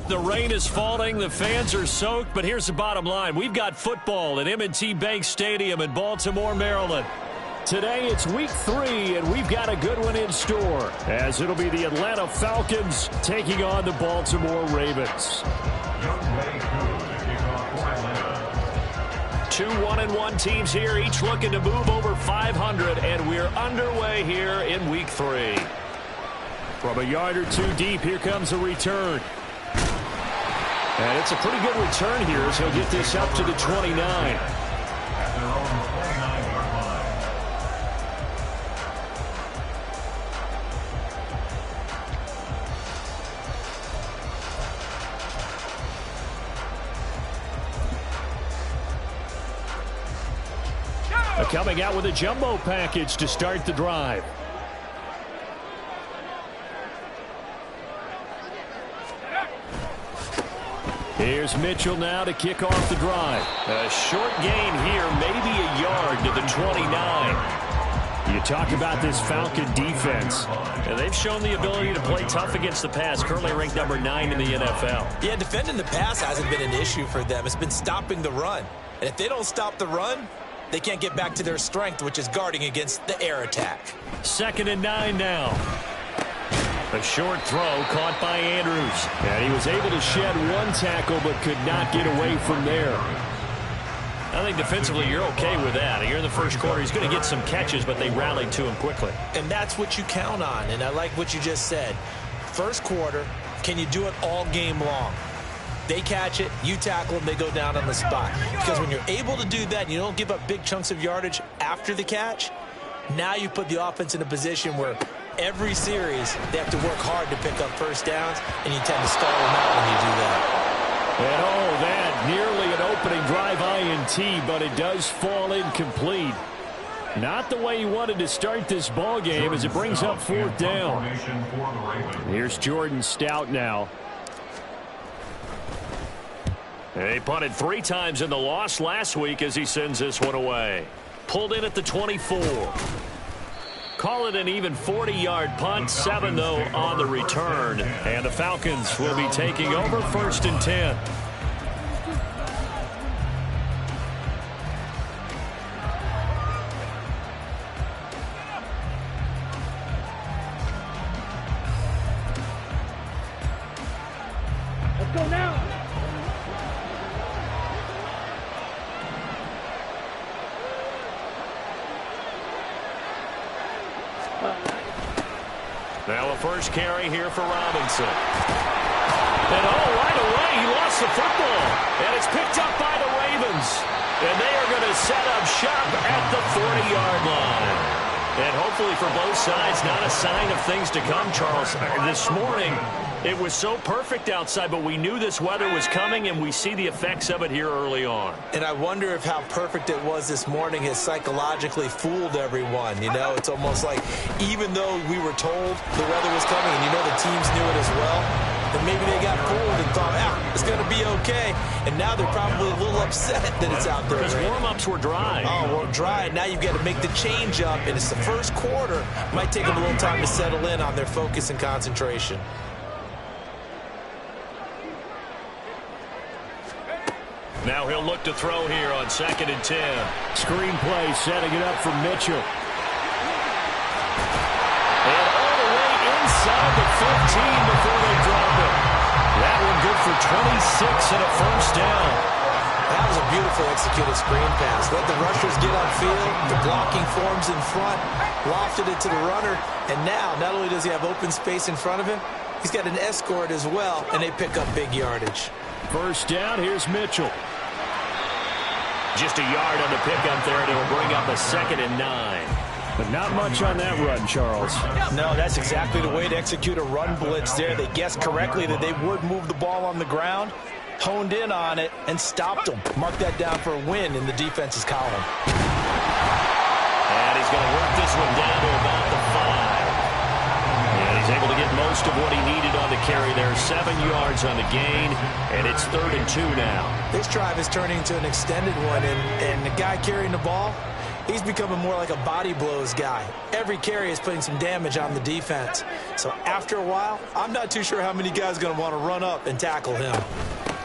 The rain is falling, the fans are soaked, but here's the bottom line. We've got football at M&T Bank Stadium in Baltimore, Maryland. Today it's week 3, and we've got a good one in store, as it'll be the Atlanta Falcons taking on the Baltimore Ravens. 2 1-1 teams here, each looking to move over 500, and we're underway here in week 3. From a yard or two deep, here comes a return. And it's a pretty good return here, as he'll get this up to the 29. Coming out with a jumbo package to start the drive. Here's Mitchell now to kick off the drive. A short gain here, maybe a yard to the 29. You talk about this Falcon defense. And they've shown the ability to play tough against the pass, currently ranked number 9 in the NFL. Yeah, defending the pass hasn't been an issue for them. It's been stopping the run. And if they don't stop the run, they can't get back to their strength, which is guarding against the air attack. 2nd and 9 now. A short throw caught by Andrews. And he was able to shed one tackle but could not get away from there. I think defensively you're okay with that. Here in the first quarter, he's going to get some catches, but they rallied to him quickly. And that's what you count on, and I like what you just said. First quarter, can you do it all game long? They catch it, you tackle them, they go down on the spot. Because when you're able to do that and you don't give up big chunks of yardage after the catch, now you put the offense in a position where every series they have to work hard to pick up first downs, and you tend to stall them out when you do that. And oh, that nearly an opening drive INT, but it does fall incomplete. Not the way he wanted to start this ball game as it brings up 4th down. Here's Jordan Stout now. They punted 3 times in the loss last week as he sends this one away. Pulled in at the 24. Call it an even 40-yard punt, 7 though on the return. And the Falcons will be taking over 1st and 10. Let's go now. Now a first carry here for Robinson. And oh, right away he lost the football. And it's picked up by the Ravens. And they are going to set up shop at the 40-yard line. And hopefully for both sides, not a sign of things to come, Charles. This morning, it was so perfect outside, but we knew this weather was coming, and we see the effects of it here early on. And I wonder if how perfect it was this morning has psychologically fooled everyone. You know, it's almost like even though we were told the weather was coming, and you know the teams knew it as well, then maybe they got fooled and thought, it's going to be okay. And now they're probably a little upset that it's out there. Because warm-ups were dry. Oh, well, dry. Now you've got to make the change up, and it's the first quarter. Might take them a little time to settle in on their focus and concentration. Now he'll look to throw here on 2nd and 10. Screen play setting it up for Mitchell. And all the way inside the 15 before they drop it. That one good for 26 and a first down. That was a beautiful executed screen pass. Let the rushers get upfield. The blocking forms in front. Lofted it to the runner. And now, not only does he have open space in front of him, he's got an escort as well, and they pick up big yardage. First down, here's Mitchell. Just a yard on the pickup there, and it'll bring up a 2nd and 9. But not much on that run, Charles. No, that's exactly the way to execute a run blitz there. They guessed correctly that they would move the ball on the ground, honed in on it, and stopped them. Mark that down for a win in the defense's column. And he's going to work this one down to about the 5. And he's able to get most of what he needed on the carry there. 7 yards on the gain, and it's 3rd and 2 now. This drive is turning into an extended one, and the guy carrying the ball, He's becoming more like a body blows guy. Every carry is putting some damage on the defense. So after a while, I'm not too sure how many guys are going to want to run up and tackle him.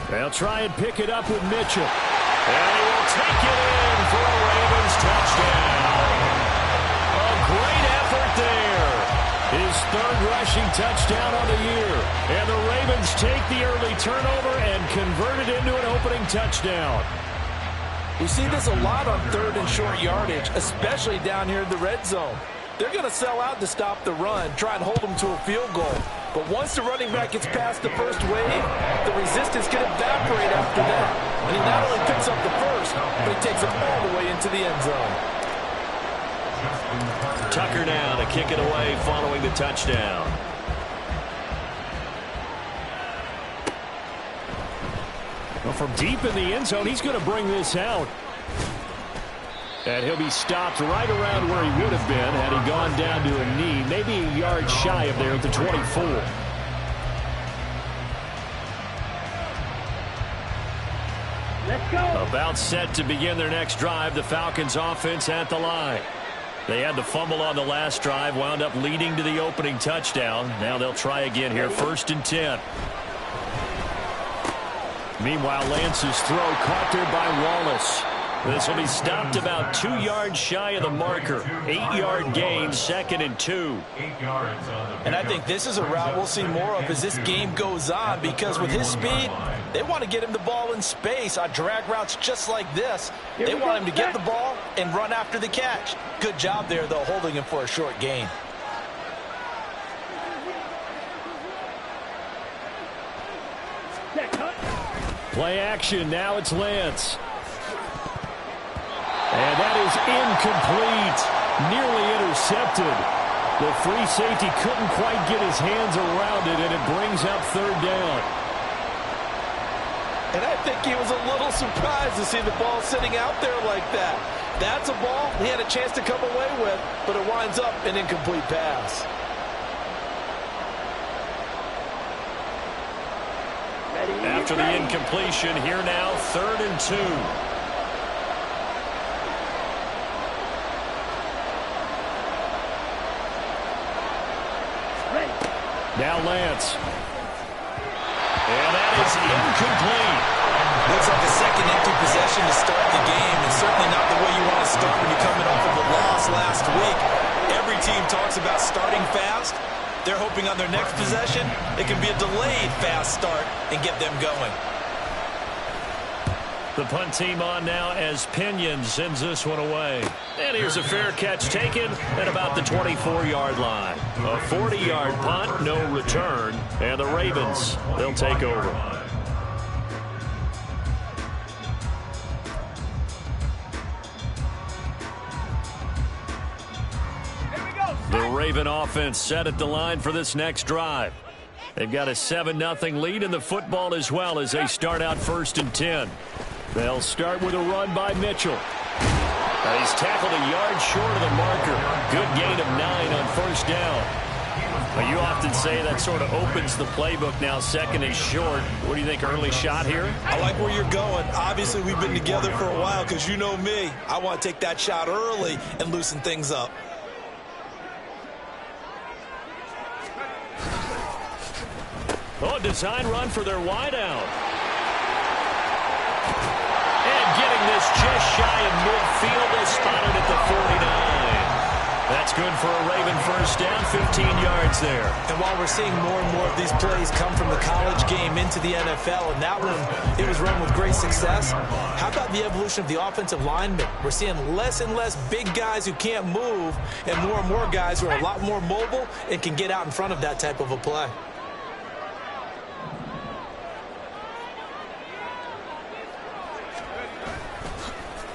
They'll try and pick it up with Mitchell. And he will take it in for a Ravens touchdown. A great effort there. His third rushing touchdown on the year. And the Ravens take the early turnover and convert it into an opening touchdown. We see this a lot on third and short yardage, especially down here in the red zone. They're going to sell out to stop the run, try and hold them to a field goal. But once the running back gets past the first wave, the resistance can evaporate after that. And he not only picks up the first, but he takes it all the way into the end zone. Tucker now to kick it away following the touchdown. Well, from deep in the end zone, he's going to bring this out. And he'll be stopped right around where he would have been had he gone down to a knee, maybe a yard shy of there at the 24. Let's go. About set to begin their next drive, the Falcons offense at the line. They had the fumble on the last drive, wound up leading to the opening touchdown. Now they'll try again here, 1st and 10. Meanwhile, Lance's throw caught there by Wallace. This will be stopped about 2 yards shy of the marker. 8-yard gain, 2nd and 2. And I think this is a route we'll see more of as this game goes on, because with his speed, they want to get him the ball in space on drag routes just like this. They want him to get the ball and run after the catch. Good job there, though, holding him for a short gain. Play action, now it's Lance. And that is incomplete. Nearly intercepted. The free safety couldn't quite get his hands around it, and it brings up 3rd down. And I think he was a little surprised to see the ball sitting out there like that. That's a ball he had a chance to come away with, but it winds up an incomplete pass. After the incompletion, here now, 3rd and 2. Now Lance. And that is incomplete. Looks like a second empty possession to start the game, and certainly not the way you want to start when you're coming off of a loss last week. Every team talks about starting fast. They're hoping on their next possession, it can be a delayed fast start and get them going. The punt team on now as Pinion sends this one away. And here's a fair catch taken at about the 24-yard line. A 40-yard punt, no return. And the Ravens, they'll take over. The Raven offense set at the line for this next drive. They've got a 7-0 lead in the football as well as they start out 1st and 10. They'll start with a run by Mitchell. He's tackled a yard short of the marker. Good gain of 9 on 1st down. You often say that sort of opens the playbook now. 2nd is short. What do you think, early shot here? I like where you're going. Obviously, we've been together for a while because you know me. I want to take that shot early and loosen things up. Oh, design run for their wideout. And getting this just shy of midfield. They spotted at the 49. That's good for a Raven 1st down, 15 yards there. And while we're seeing more and more of these plays come from the college game into the NFL, and that one, it was run with great success, how about the evolution of the offensive linemen? We're seeing less and less big guys who can't move and more guys who are a lot more mobile and can get out in front of that type of a play.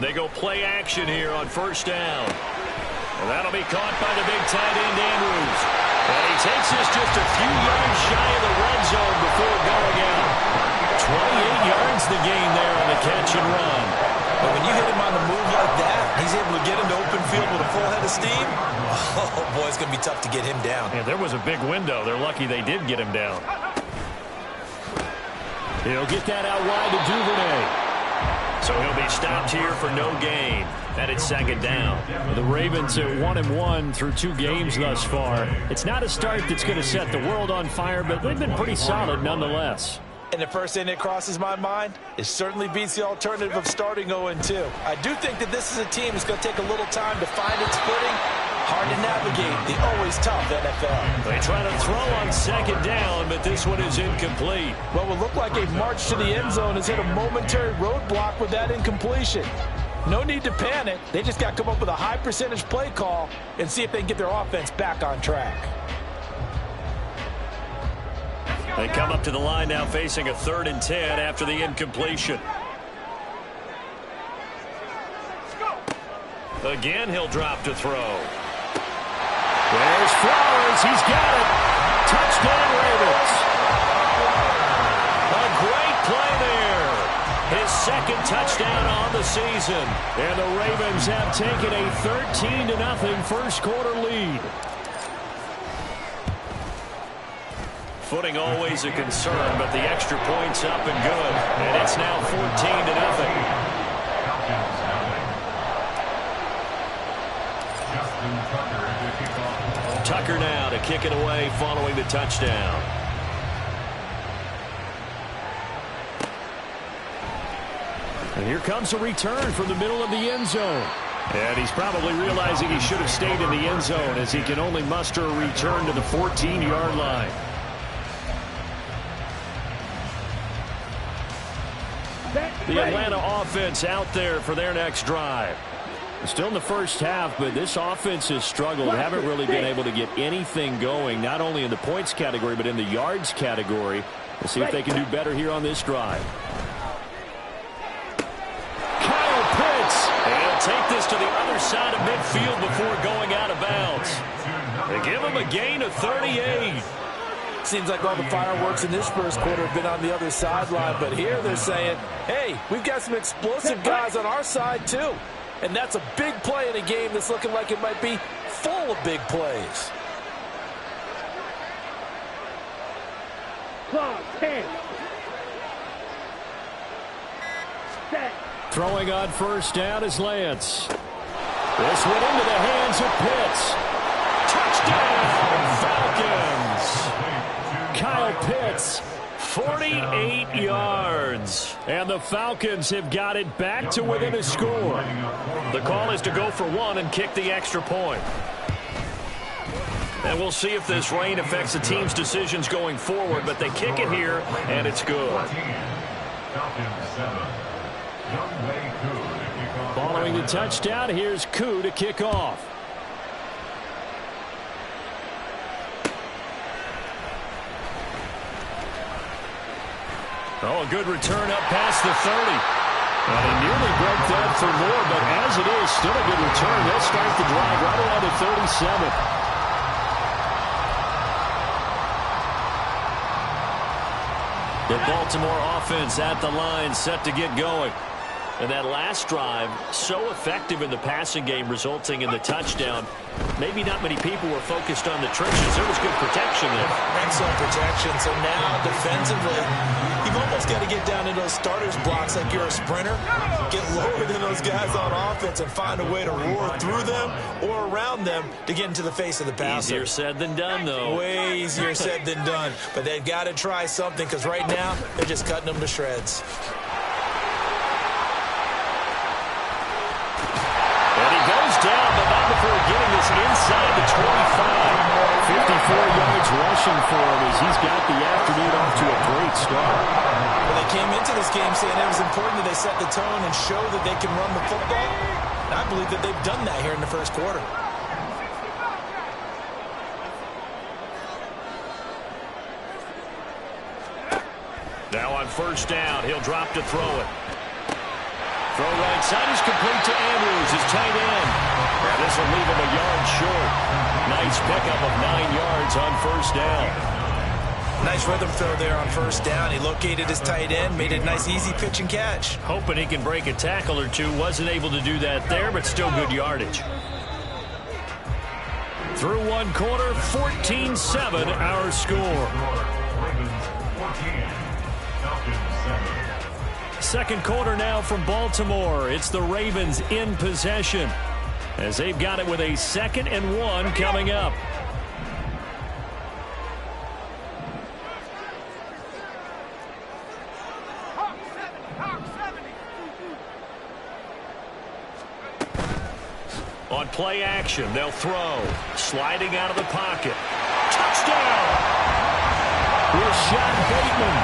They go play action here on 1st down. And that'll be caught by the big tight end, Andrews. And he takes this just a few yards shy of the red zone before going out. 28 yards the gain there on the catch and run. But when you hit him on the move like that, he's able to get into open field with a full head of steam. Oh, boy, it's going to be tough to get him down. Yeah, there was a big window. They're lucky they did get him down. He'll get that out wide to Duvernay. So he'll be stopped here for no gain. And it's second down. The Ravens are 1-1 through 2 games thus far. It's not a start that's going to set the world on fire, but they've been pretty solid nonetheless. And the first thing that crosses my mind, it certainly beats the alternative of starting 0-2. I do think that this is a team that's going to take a little time to find its footing. Hard to navigate the always tough NFL. They try to throw on second down, but this one is incomplete. What will look like a march to the end zone has hit a momentary roadblock with that incompletion. No need to panic. They just got to come up with a high percentage play call and see if they can get their offense back on track. They come up to the line now facing a 3rd and 10 after the incompletion. Again, he'll drop to throw. There's Flowers. He's got it. Touchdown, Ravens. A great play there. His 2nd touchdown on the season. And the Ravens have taken a 13-0 first quarter lead. Footing always a concern, but the extra point's up and good. And it's now 14-0. Tucker now to kick it away following the touchdown. And here comes a return from the middle of the end zone. And he's probably realizing he should have stayed in the end zone as he can only muster a return to the 14-yard line. The Atlanta offense out there for their next drive. Still in the first half, but this offense has struggled. Haven't really been able to get anything going, not only in the points category, but in the yards category. We'll see if they can do better here on this drive. Kyle Pitts. He'll take this to the other side of midfield before going out of bounds. They give him a gain of 38. Seems like all the fireworks in this first quarter have been on the other sideline, but here they're saying, hey, we've got some explosive guys on our side too. And that's a big play in a game that's looking like it might be full of big plays. Clock 10. Set. Throwing on first down is Lance. This went into the hands of Pitts. Touchdown, Falcons. Kyle Pitts, 48 yards. And the Falcons have got it back to within a score. The call is to go for 1 and kick the extra point. And we'll see if this rain affects the team's decisions going forward, but they kick it here, and it's good. Following the touchdown, here's Koo to kick off. Oh, a good return up past the 30. And he nearly broke that for more, but as it is, still a good return. They'll start the drive right around the 37. The Baltimore offense at the line, set to get going. And that last drive, so effective in the passing game, resulting in the touchdown. Maybe not many people were focused on the trenches. There was good protection there. Excellent protection. So now, defensively, you've almost got to get down in those starters blocks like you're a sprinter. Get lower than those guys on offense and find a way to roar through them or around them to get into the face of the passer. Easier said than done, though. Way easier said than done. But they've got to try something because right now, they're just cutting them to shreds. Down, but not before getting this inside the 25. 54 yards rushing for him as he's got the afternoon off to a great start. Well, they came into this game saying it was important that they set the tone and show that they can run the football. And I believe that they've done that here in the first quarter. Now on first down, he'll drop to throw it. Throw right side is complete to Andrews, his tight end. And this will leave him a yard short. Nice pickup of 9 yards on first down. Nice rhythm throw there on first down. He located his tight end, made it a nice easy pitch and catch. Hoping he can break a tackle or two. Wasn't able to do that there, but still good yardage. Through one quarter, 14-7 our score. second quarter now from Baltimore. It's the Ravens in possession as they've got it with a 2nd and 1 coming up. On play action, they'll throw. Sliding out of the pocket. Touchdown! Rashad Bateman,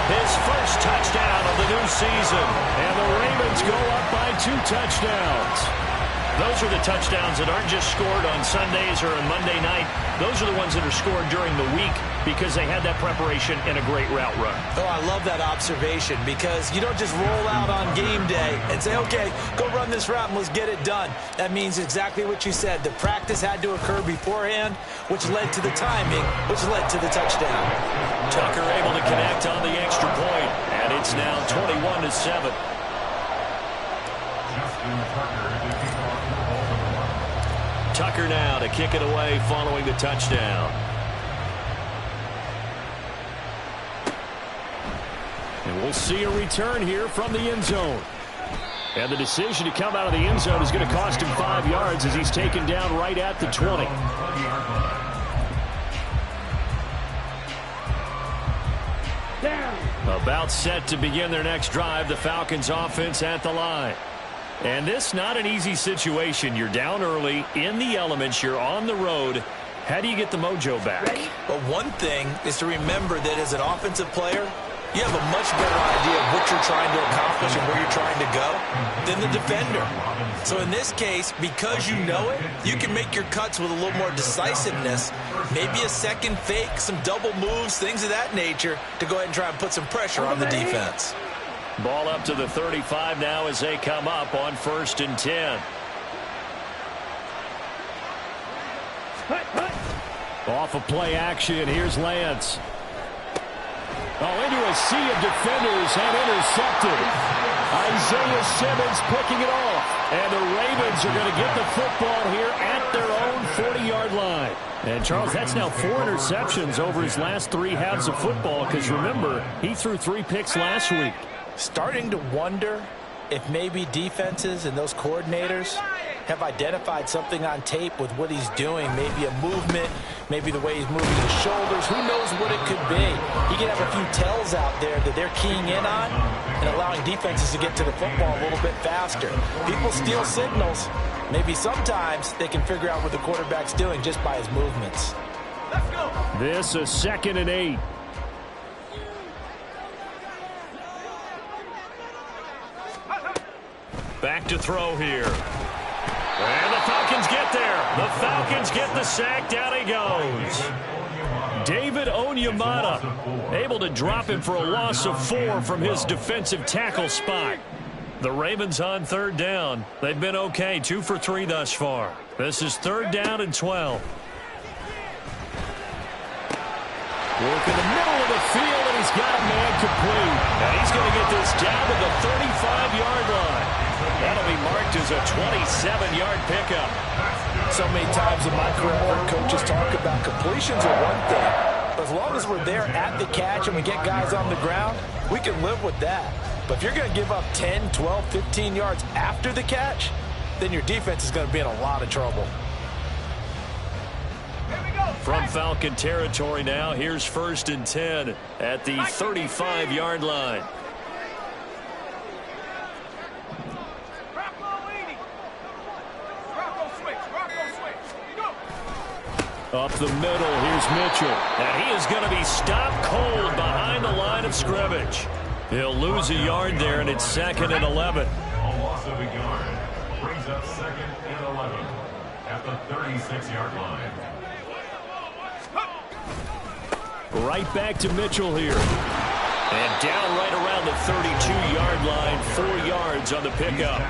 his first touchdown of the new season. And the Ravens go up by 2 touchdowns. Those are the touchdowns that aren't just scored on Sundays or on Monday night. Those are the ones that are scored during the week because they had that preparation and a great route run. Oh, I love that observation because you don't just roll out on game day and say, okay, go run this route and let's get it done. That means exactly what you said. The practice had to occur beforehand, which led to the timing, which led to the touchdown. Tucker able to connect on the extra point, and it's now 21-7. Tucker now to kick it away following the touchdown. And we'll see a return here from the end zone. And the decision to come out of the end zone is going to cost him 5 yards as he's taken down right at the 20. About set to begin their next drive, the Falcons offense at the line. And this not an easy situation. You're down early, in the elements, you're on the road. How do you get the mojo back? Well, one thing is to remember that as an offensive player, you have a much better idea of what you're trying to accomplish and where you're trying to go than the defender. So in this case, because you know it, you can make your cuts with a little more decisiveness, maybe a second fake, some double moves, things of that nature, to go ahead and try and put some pressure on the defense. Ball up to the 35 now as they come up on 1st and 10. Off of play action, here's Lance. Oh, into a sea of defenders and intercepted. Isaiah Simmons picking it off. And the Ravens are going to get the football here at their own 40-yard line. And, Charles, that's now 4 interceptions over his last 3 halves of football because, remember, he threw 3 picks last week. Starting to wonder if maybe defenses and those coordinators have identified something on tape with what he's doing. Maybe a movement, maybe the way he's moving his shoulders. Who knows what it could be? He could have a few tells out there that they're keying in on and allowing defenses to get to the football a little bit faster. People steal signals. Maybe sometimes they can figure out what the quarterback's doing just by his movements. Let's go. This is 2nd and 8. Back to throw here. And the Falcons get there. The Falcons get the sack. Down he goes. David Onyemata able to drop him for a loss of 4 from his defensive tackle spot. The Ravens on 3rd down. They've been okay. 2 for 3 thus far. This is 3rd down and 12. Work in the middle of the field, and he's got a man complete. And he's going to get this down to the 35-yard line. That'll be marked as a 27-yard pickup. So many times in my career, I've heard coaches talk about completions are one thing. But as long as we're there at the catch and we get guys on the ground, we can live with that. But if you're going to give up 10, 12, 15 yards after the catch, then your defense is going to be in a lot of trouble. From Falcon territory now, here's 1st and 10 at the 35-yard line. Up the middle, here's Mitchell. And he is going to be stopped cold behind the line of scrimmage. He'll lose a yard there, and it's 2nd and 11. A loss of a yard brings up 2nd and 11 at the 36-yard line. Right back to Mitchell here. And down right around the 32-yard line, 4 yards on the pickup.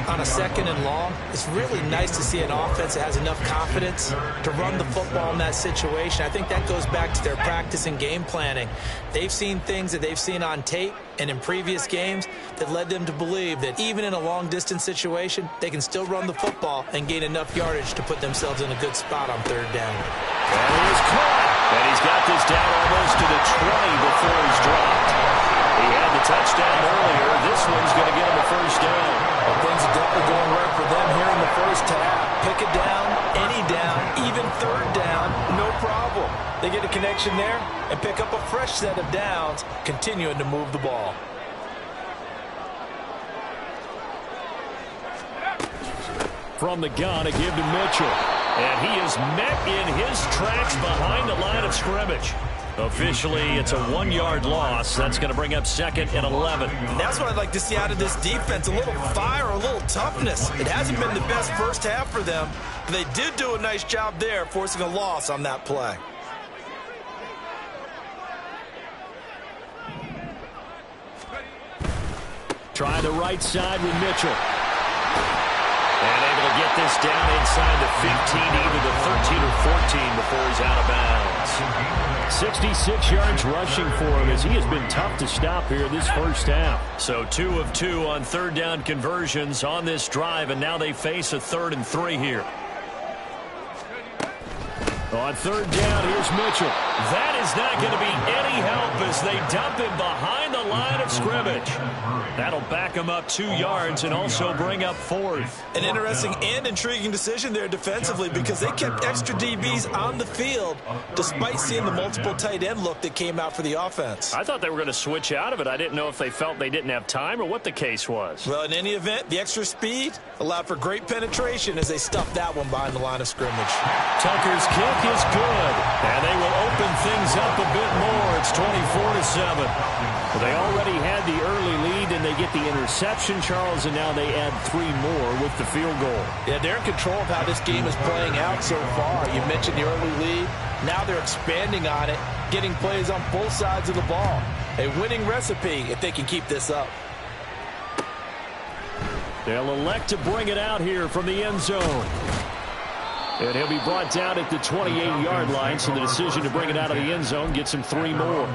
On a 2nd and long, it's really nice to see an offense that has enough confidence to run the football in that situation. I think that goes back to their practice and game planning. They've seen things that they've seen on tape and in previous games that led them to believe that even in a long-distance situation, they can still run the football and gain enough yardage to put themselves in a good spot on 3rd down. And he is caught. And he's got this down almost to the 20 before he's dropped. He had the touchdown earlier. This one's going to get him a first down. Well, things are definitely going right for them here in the first half. Pick a down, any down, even third down, no problem. They get a connection there and pick up a fresh set of downs, continuing to move the ball. From the gun, a give to Mitchell. And he is met in his tracks behind the line of scrimmage. Officially, it's a 1-yard loss. That's going to bring up 2nd and 11. And that's what I'd like to see out of this defense, a little fire, a little toughness. It hasn't been the best first half for them, but they did do a nice job there, forcing a loss on that play. Try the right side with Mitchell. And able to get this down inside the 15, either the 13 or 14 before he's out of bounds. 66 yards rushing for him as he has been tough to stop here this first half. So 2 of 2 on third down conversions on this drive, and now they face a 3rd and 3 here. On third down, here's Mitchell. That is not going to be any help as they dump him behind the line of scrimmage. That'll back him up 2 yards and also bring up 4th. An interesting and intriguing decision there defensively because they kept extra DBs on the field despite seeing the multiple tight end look that came out for the offense. I thought they were going to switch out of it. I didn't know if they felt they didn't have time or what the case was. Well, in any event, the extra speed allowed for great penetration as they stuffed that one behind the line of scrimmage. Tucker's kick is good, and they will open things up a bit more. It's 24-7. Well, they already had the early lead, and they get the interception, Charles, and now they add 3 more with the field goal. Yeah, they're in control of how this game is playing out so far. You mentioned the early lead. Now they're expanding on it, getting plays on both sides of the ball. A winning recipe if they can keep this up. They'll elect to bring it out here from the end zone. And he'll be brought down at the 28-yard line, so the decision to bring it out of the end zone gets him 3 more.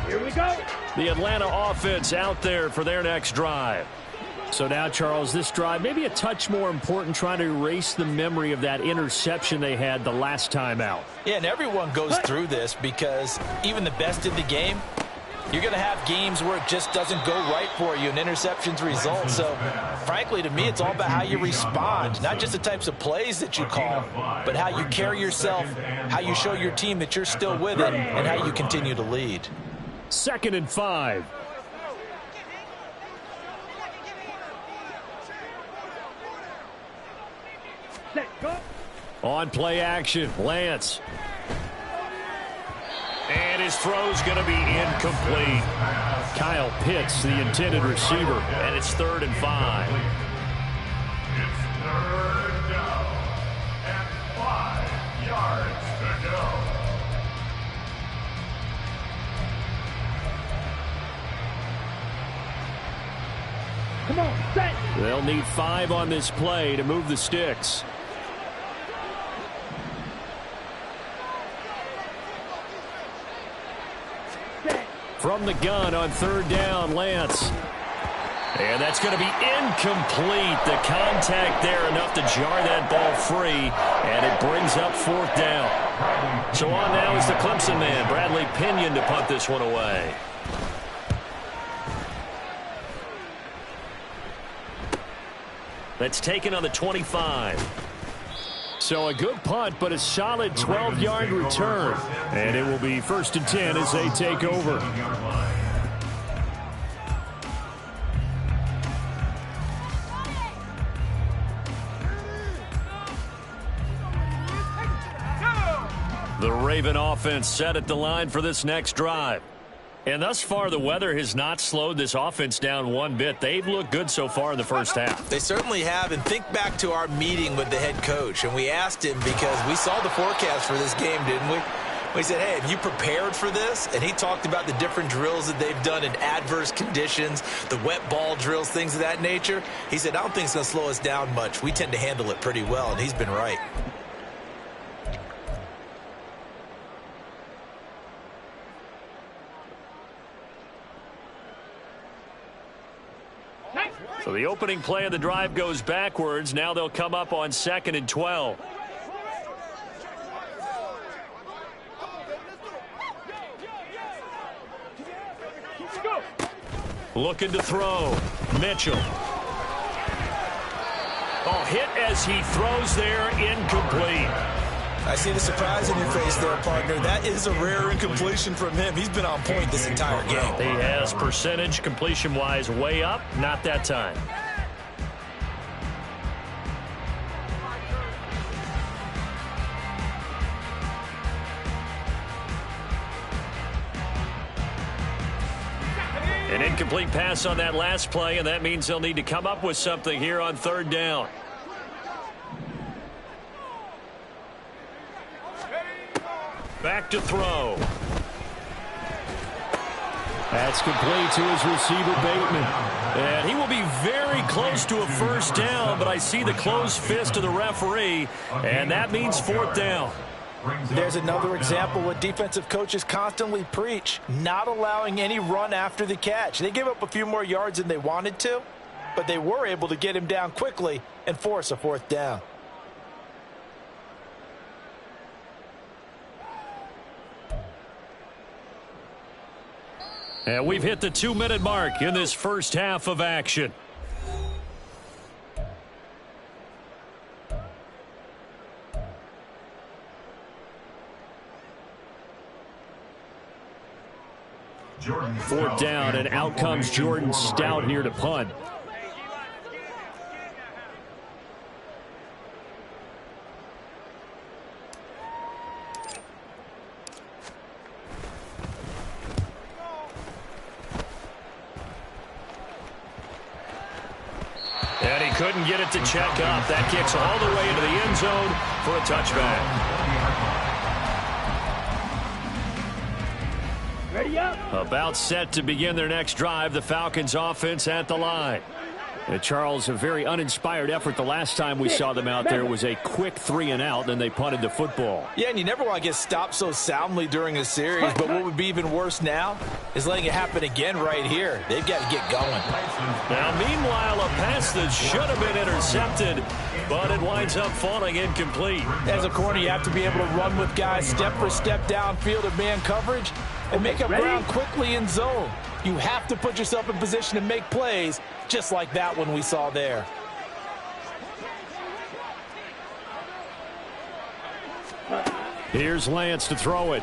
Here we go. The Atlanta offense out there for their next drive. So now, Charles, this drive maybe a touch more important, trying to erase the memory of that interception they had the last time out. Yeah, and everyone goes through this because even the best in the game, you're going to have games where it just doesn't go right for you and interceptions result. So, frankly, to me, it's all about how you respond, not just the types of plays that you call, but how you carry yourself, how you show your team that you're still with it, and how you continue to lead. 2nd and 5. Set, go. On play action, Lance. And his throw's going to be incomplete. Kyle Pitts, the intended receiver. And it's 3rd and 5. It's 3rd down and 5 yards to go. Come on, set. They'll need 5 on this play to move the sticks. Set. From the gun on third down, Lance. And that's going to be incomplete. The contact there enough to jar that ball free, and it brings up 4th down. So on now is the Clemson man, Bradley Pinion, to punt this one away. That's taken on the 25. So a good punt, but a solid 12-yard return. And it will be 1st and 10 as they take over. The Raven offense set at the line for this next drive. And thus far, the weather has not slowed this offense down one bit. They've looked good so far in the first half. They certainly have, and think back to our meeting with the head coach, and we asked him because we saw the forecast for this game, didn't we? We said, hey, have you prepared for this? And he talked about the different drills that they've done in adverse conditions, the wet ball drills, things of that nature. He said, I don't think it's going to slow us down much. We tend to handle it pretty well, and he's been right. So the opening play of the drive goes backwards. Now they'll come up on 2nd and 12. Looking to throw. Mitchell. Oh, hit as he throws there, incomplete. I see the surprise in your face there, partner. That is a rare incompletion from him. He's been on point this entire game. He has percentage completion-wise way up. Not that time. An incomplete pass on that last play, and that means they'll need to come up with something here on 3rd down. Back to throw. That's complete to his receiver, Bateman. And he will be very close to a 1st down, but I see the closed fist of the referee, and that means 4th down. There's another example what defensive coaches constantly preach, not allowing any run after the catch. They gave up a few more yards than they wanted to, but they were able to get him down quickly and force a 4th down. And we've hit the 2-minute mark in this first half of action. Fourth down, and out comes Jordan Stout here to punt. And he couldn't get it to check up. That kicks all the way into the end zone for a touchback. Ready up. About set to begin their next drive. The Falcons offense at the line. Charles, a very uninspired effort the last time we saw them out there. Was a quick 3-and-out, then they punted the football. Yeah, and you never want to get stopped so soundly during a series, but what would be even worse now is letting it happen again right here. They've got to get going. Now, meanwhile, a pass that should have been intercepted, but it winds up falling incomplete. As a corner, you have to be able to run with guys step for step downfield of man coverage and make up ground quickly in zone. You have to put yourself in position to make plays, just like that one we saw there. Here's Lance to throw it.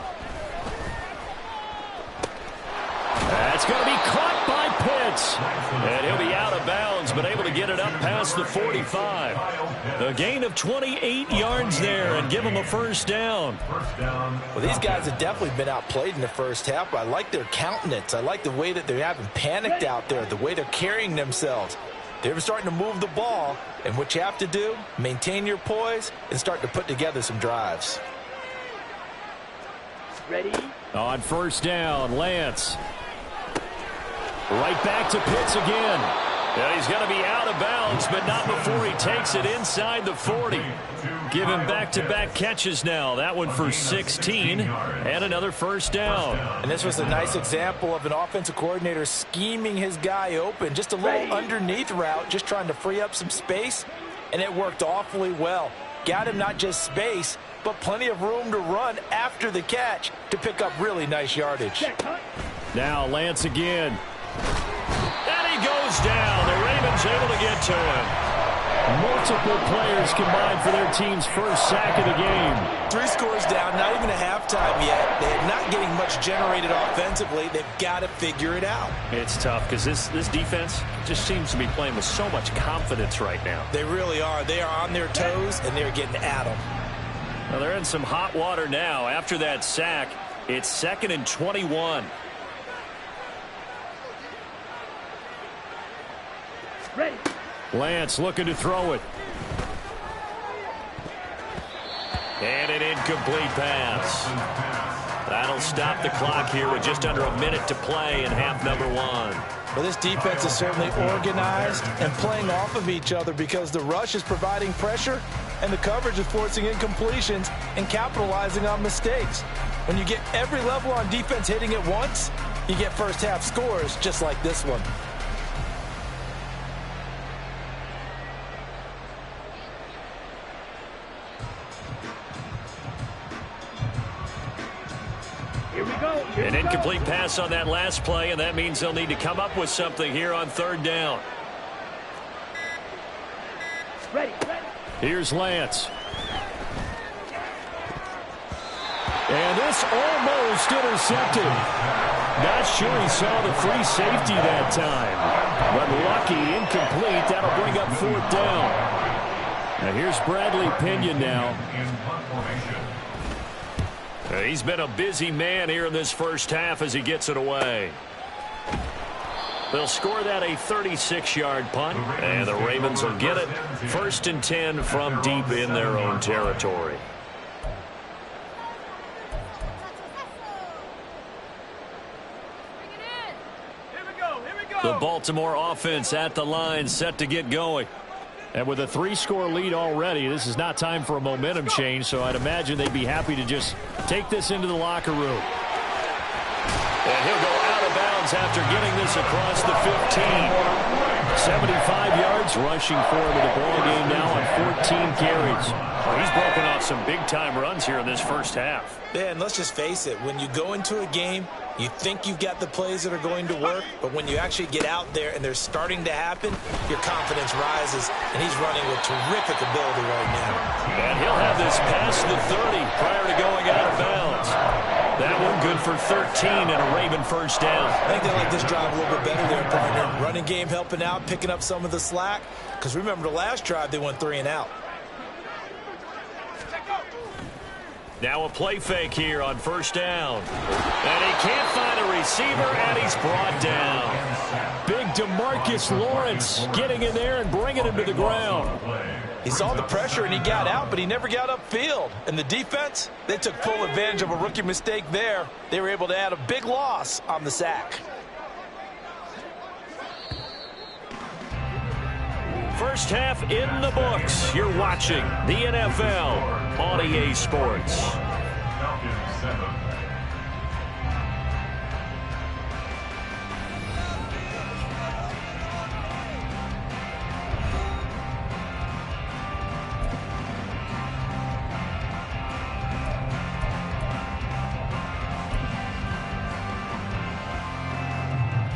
That's going to be caught by Pitts. And he'll be out of bounds, but able to get it up past the 45. A gain of 28 yards there and give him a 1st down. Well, these guys have definitely been outplayed in the first half, but I like their countenance. I like the way that they haven't panicked out there, the way they're carrying themselves. They're starting to move the ball, and what you have to do, maintain your poise and start to put together some drives. Ready. On 1st down, Lance. Right back to Pitts again. Yeah, he's going to be out of bounds, but not before he takes it inside the 40. Give him back-to-back catches now. That one for 16 and another 1st down. And this was a nice example of an offensive coordinator scheming his guy open. Just a little underneath route, just trying to free up some space, and it worked awfully well. Got him not just space, but plenty of room to run after the catch to pick up really nice yardage. Now Lance again. And he goes down. The Ravens able to get to him. Multiple players combined for their team's 1st sack of the game. 3 scores down, not even a halftime yet. They're not getting much generated offensively. They've got to figure it out. It's tough because this defense just seems to be playing with so much confidence right now. They really are. They are on their toes, and they're getting at them. Well, they're in some hot water now. After that sack, it's 2nd and 21. Ready. Lance looking to throw it. And an incomplete pass. That'll stop the clock here with just under a minute to play in half number 1. Well, this defense is certainly organized and playing off of each other because the rush is providing pressure and the coverage is forcing incompletions and capitalizing on mistakes. When you get every level on defense hitting at once, you get first half scores just like this one. An incomplete pass on that last play, and that means they'll need to come up with something here on third down. Ready. Here's Lance. And this almost intercepted. Not sure he saw the free safety that time. But lucky, incomplete. That'll bring up fourth down. Now here's Bradley Pinion now. He's been a busy man here in this first half as he gets it away. They'll score that a 36-yard punt, and the Ravens will get it. 1st and 10 from deep in their own territory. The Baltimore offense at the line, set to get going. And with a 3-score lead already, this is not time for a momentum change, so I'd imagine they'd be happy to just take this into the locker room. And he'll go out of bounds after getting this across the 15. 75 yards rushing forward to the ball game now on 14 carries. Well, he's broken off some big-time runs here in this first half. Yeah, and let's just face it. When you go into a game, you think you've got the plays that are going to work, but when you actually get out there and they're starting to happen, your confidence rises, and he's running with terrific ability right now. And he'll have this past the 30 prior to going out of bounds. That one good for 13 and a Raven first down. I think they like this drive a little bit better there, partner. Running game helping out, picking up some of the slack, because remember the last drive they went 3 and out. Now a play fake here on first down. And he can't find a receiver, and he's brought down. Big DeMarcus Lawrence getting in there and bringing him to the ground. He saw the pressure, and he got out, but he never got upfield. And the defense, they took full advantage of a rookie mistake there. They were able to add a big loss on the sack. First half in the books. You're watching the NFL on EA Sports. Falcons 7.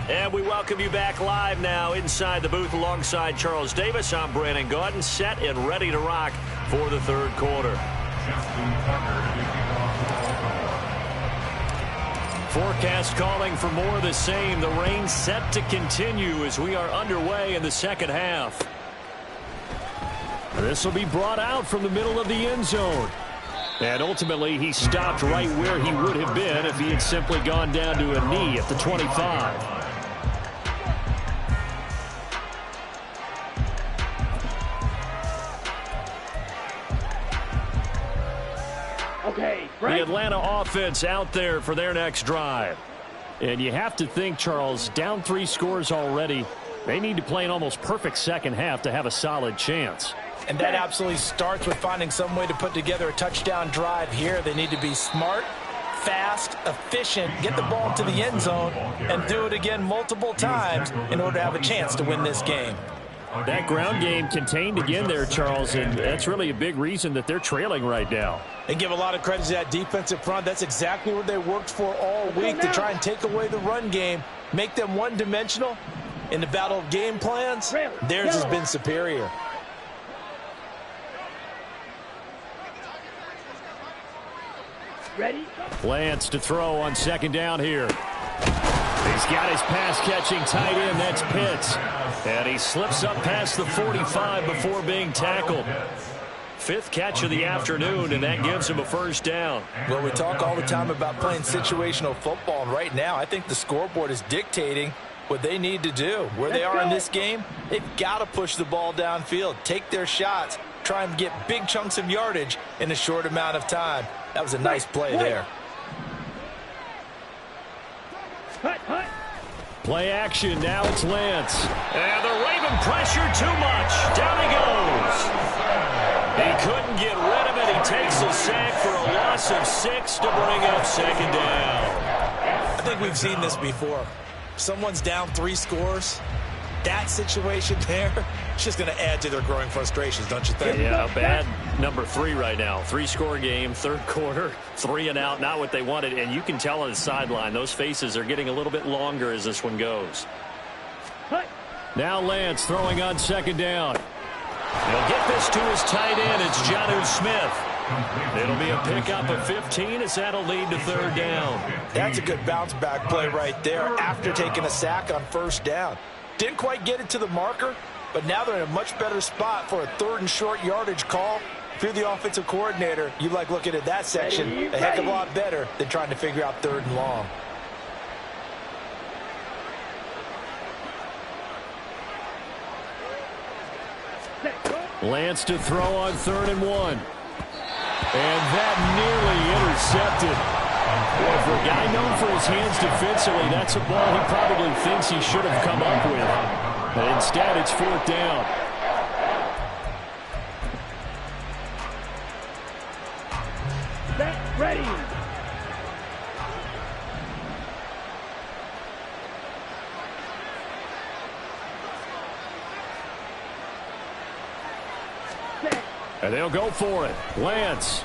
And we welcome you back live now inside the booth alongside Charles Davis. I'm Brandon Gaudin, set and ready to rock for the third quarter. Forecast calling for more of the same. The rain set to continue as we are underway in the second half. This will be brought out from the middle of the end zone. And ultimately, he stopped right where he would have been if he had simply gone down to a knee at the 25. Okay, The Atlanta offense out there for their next drive. And you have to think, Charles, down 3 scores already. They need to play an almost perfect second half to have a solid chance. And that absolutely starts with finding some way to put together a touchdown drive here. They need to be smart, fast, efficient, get the ball to the end zone, and do it again multiple times in order to have a chance to win this game. That ground game contained again there, Charles, and that's really a big reason that they're trailing right now. They give a lot of credit to that defensive front. That's exactly what they worked for all week, to try and take away the run game, make them one-dimensional. In the battle of game plans, theirs has been superior. Ready? Lance to throw on second down here. He's got his pass-catching tight end. That's Pitts. And he slips up past the 45 before being tackled. 5th catch of the afternoon, and that gives him a first down. Well, we talk all the time about playing situational football, and right now I think the scoreboard is dictating what they need to do. Where they are in this game, they've got to push the ball downfield, take their shots, try and get big chunks of yardage in a short amount of time. That was a nice play there. Play action. Now it's Lance. And the Raven pressure too much. Down he goes. He couldn't get rid of it. He takes a sack for a loss of 6 to bring up second down. I think we've seen this before. Someone's down 3 scores. that situation there, it's just going to add to their growing frustrations, don't you think? Yeah, bad number 3 right now. 3-score game, third quarter, 3 and out, not what they wanted. And you can tell on the sideline, those faces are getting a little bit longer as this one goes. Now Lance throwing on second down. He'll get this to his tight end. It's Jonnu Smith. It'll be a pickup of 15 as that'll lead to third down. That's a good bounce-back play right there after taking a sack on first down. Didn't quite get it to the marker, but now they're in a much better spot for a third and short yardage call. If you're the offensive coordinator, you like looking at that section a heck of a lot better than trying to figure out third and long. Lance to throw on 3rd and 1. And that nearly intercepted. Boy, for a guy known for his hands defensively, that's a ball he probably thinks he should have come up with. But instead, it's 4th down. Set, ready. And they'll go for it. Lance.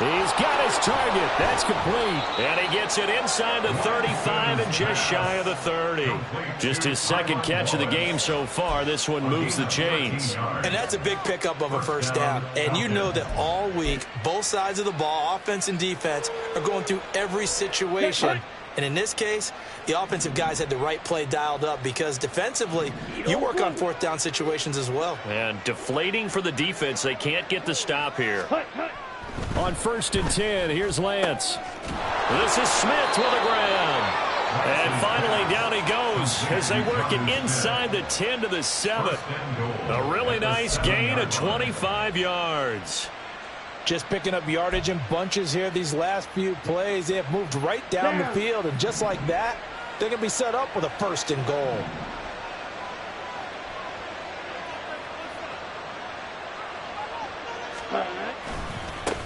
He's got his target. That's complete. And he gets it inside the 35 and just shy of the 30. Just his second catch of the game so far. This one moves the chains. And that's a big pickup of a first down. And you know that all week, both sides of the ball, offense and defense, are going through every situation. And in this case, the offensive guys had the right play dialed up because defensively, you work on 4th down situations as well. And deflating for the defense. They can't get the stop here. On 1st and 10, here's Lance. This is Smith with the ground. And finally, down he goes as they work it inside the 10 to the 7. A really nice gain of 25 yards. Just picking up yardage in bunches here these last few plays. They have moved right down the field, and just like that, they're going to be set up with a 1st and goal.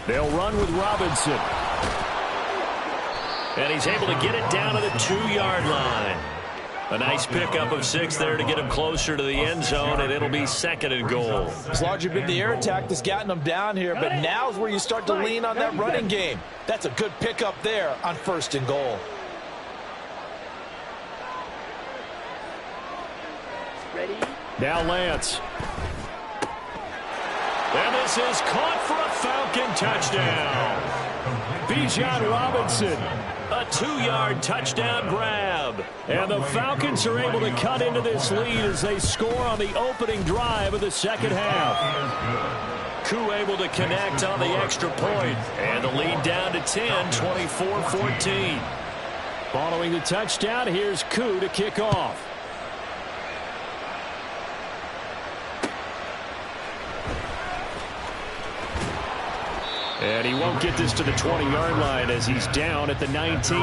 They'll run with Robinson. And he's able to get it down to the 2-yard line. A nice pickup of 6 there to get him closer to the end zone, and it'll be 2nd and goal. It's largely been the air attack that's gotten them down here, but now's where you start to lean on that running game. That's a good pickup there on 1st and goal. Ready. Now Lance. And this is caught for a Falcon touchdown. Bijan Robinson. A 2-yard touchdown grab. And the Falcons are able to cut into this lead as they score on the opening drive of the second half. Koo able to connect on the extra point. And the lead down to 10, 24-14. Following the touchdown, here's Koo to kick off. And he won't get this to the 20-yard line as he's down at the 19.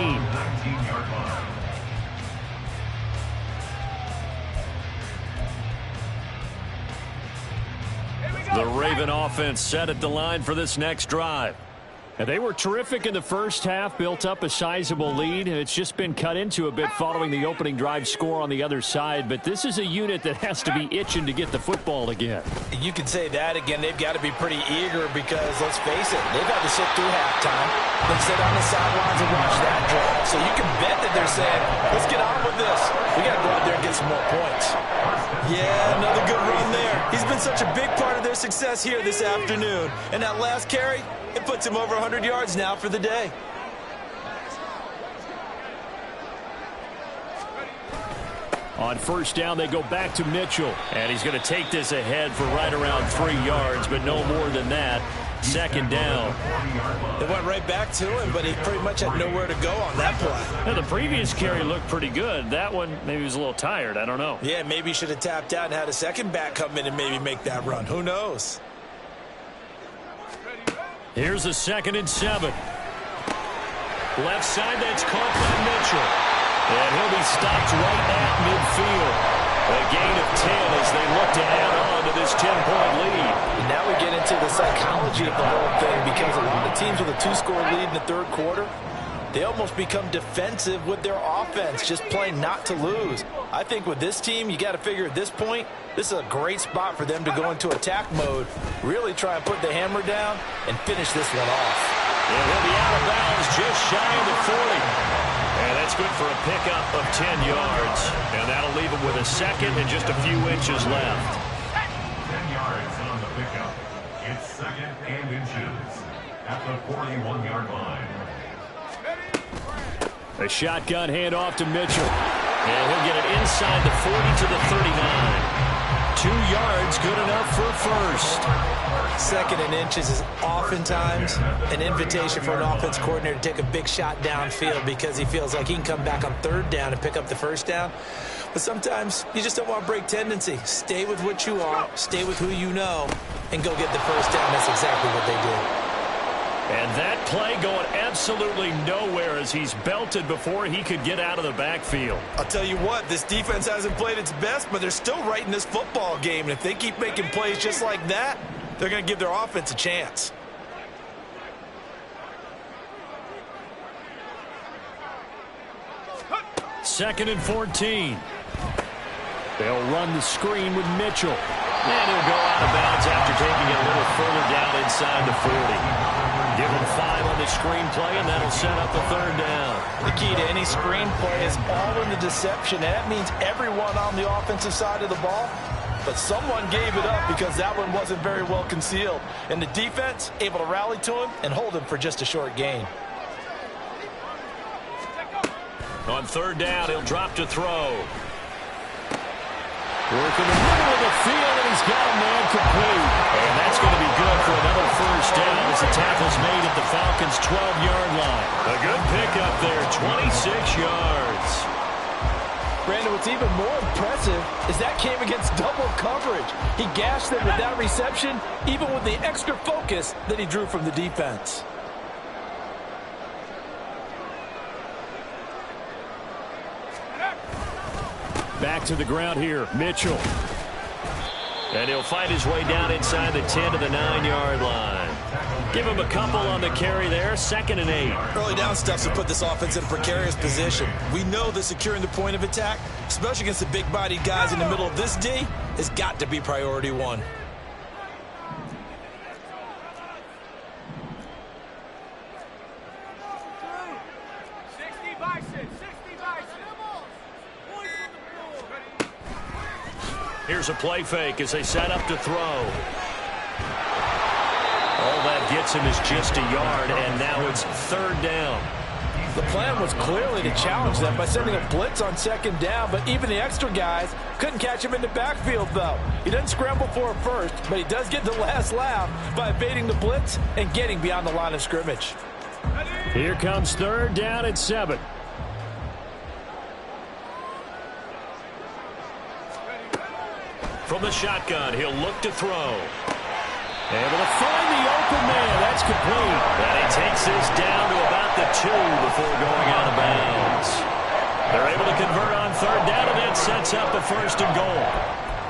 The Raven offense set at the line for this next drive. And they were terrific in the first half, built up a sizable lead. It's just been cut into a bit following the opening drive score on the other side. But this is a unit that has to be itching to get the football again. You can say that again. They've got to be pretty eager because, let's face it, they've had to sit through halftime, then sit on the sidelines and watch that drive. So you can bet that they're saying, let's get on with this. We got to go out there and get some more points. Yeah, another good run there. He's been such a big part of their success here this afternoon. And that last carry, it puts him over 100 yards now for the day. On first down, they go back to Mitchell. And he's going to take this ahead for right around 3 yards, but no more than that. 2nd down. They went right back to him, but he pretty much had nowhere to go on that play. Now, the previous carry looked pretty good. That one, maybe he was a little tired. I don't know. Yeah, maybe he should have tapped out and had a second back come in and maybe make that run. Who knows? Here's a 2nd and 7. Left side, that's caught by Mitchell. And he'll be stopped right at midfield. A gain of 10 as they look to add on to this 10-point lead. And now we get into the psychology of the whole thing because a lot of teams with a 2-score lead in the third quarter, they almost become defensive with their offense, just playing not to lose. I think with this team, you got to figure at this point, this is a great spot for them to go into attack mode, really try and put the hammer down and finish this one off. And he'll be out of bounds just shy of the 40. And that's good for a pickup of 10 yards. And that'll leave him with a second and just a few inches left. 10 yards on the pickup. It's second and inches at the 41-yard line. A shotgun handoff to Mitchell. And he'll get it inside the 40 to the 39. 2 yards, good enough for first. Second and inches is oftentimes an invitation for an offense coordinator to take a big shot downfield because he feels like he can come back on third down and pick up the first down. But sometimes you just don't want to break tendency. Stay with what you are, stay with who you know, and go get the first down. That's exactly what they did. And that play going absolutely nowhere as he's belted before he could get out of the backfield. I'll tell you what, this defense hasn't played its best, but they're still right in this football game. And if they keep making plays just like that, they're going to give their offense a chance. Second and 14. They'll run the screen with Mitchell. And he'll go out of bounds after taking it a little further down inside the 40. Give him 5 on the screenplay, and that'll set up a third down. The key to any screenplay is all in the deception, and that means everyone on the offensive side of the ball. But someone gave it up because that one wasn't very well concealed. And the defense able to rally to him and hold him for just a short gain. On third down, he'll drop to throw. Work in the middle of the field, and he's got a man complete. And that's going to be good for another first down as the tackle's made at the Falcons' 12-yard line. A good pickup there, 26 yards. Brandon, what's even more impressive is that came against double coverage. He gashed them with that reception, even with the extra focus that he drew from the defense. Back to the ground here, Mitchell. And he'll fight his way down inside the 10 to the 9-yard line. Give him a couple on the carry there, second and 8. Early down stuffs have put this offense in a precarious position. We know that securing the point of attack, especially against the big-bodied guys in the middle of this D, has got to be priority one. Here's a play fake as they set up to throw. All that gets him is just a yard, and now it's third down. The plan was clearly to challenge them by sending a blitz on second down, but even the extra guys couldn't catch him in the backfield, though. He doesn't scramble for a first, but he does get the last laugh by evading the blitz and getting beyond the line of scrimmage. Here comes third down at 7. From the shotgun, he'll look to throw. Able to find the open man. That's complete. And he takes this down to about the 2 before going out of bounds. They're able to convert on third down, and that sets up a first and goal.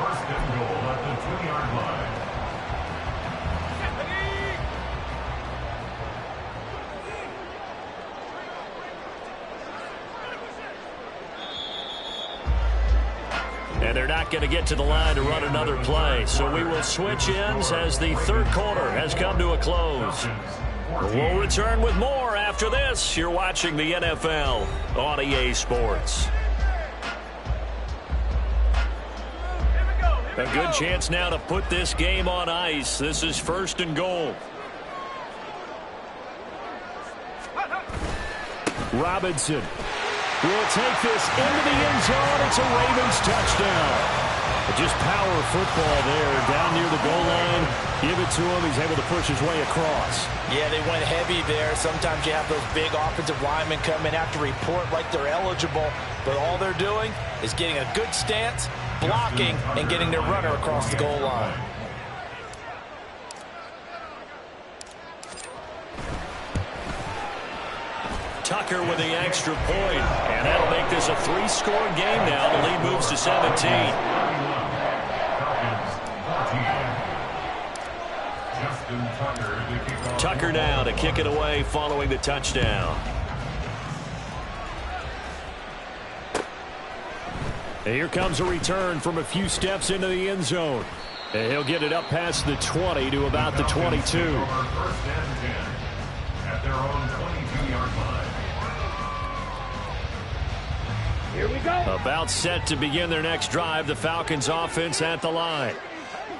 First and goal at the 2-yard line. And they're not going to get to the line to run another play. So we will switch ends as the third quarter has come to a close. We'll return with more after this. You're watching the NFL on EA Sports. A good chance now to put this game on ice. This is first and goal. Robinson will take this into the end zone. It's a Ravens touchdown. Just power football there down near the goal line. Give it to him. He's able to push his way across. Yeah, they went heavy there. Sometimes you have those big offensive linemen come in, have to report like they're eligible. But all they're doing is getting a good stance, blocking, and getting their runner across the goal line. Tucker with the extra point, and that'll make this a 3-score game now. The lead moves to 17. Tucker Tucker now to kick it away following the touchdown. And here comes a return from a few steps into the end zone. And he'll get it up past the 20 to about the 22. First and 10 at their own 22-yard line. Here we go. About set to begin their next drive, the Falcons offense at the line.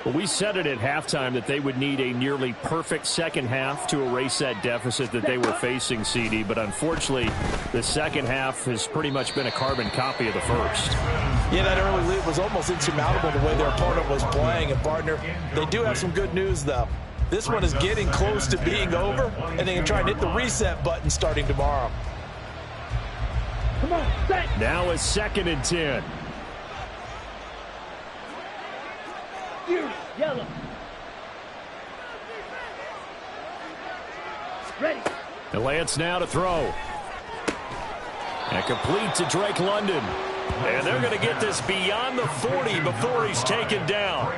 Well, we said it at halftime that they would need a nearly perfect second half to erase that deficit that they were facing, CD. But unfortunately, the second half has pretty much been a carbon copy of the first. Yeah, that early lead was almost insurmountable the way their opponent was playing. And, partner, they do have some good news, though. This one is getting close to being over, and they can try and hit the reset button starting tomorrow. Come on, set. Now it's 2nd and 10. Fury, yellow. Ready. And Lance now to throw. And complete to Drake London. And they're going to get this beyond the 40 before he's taken down.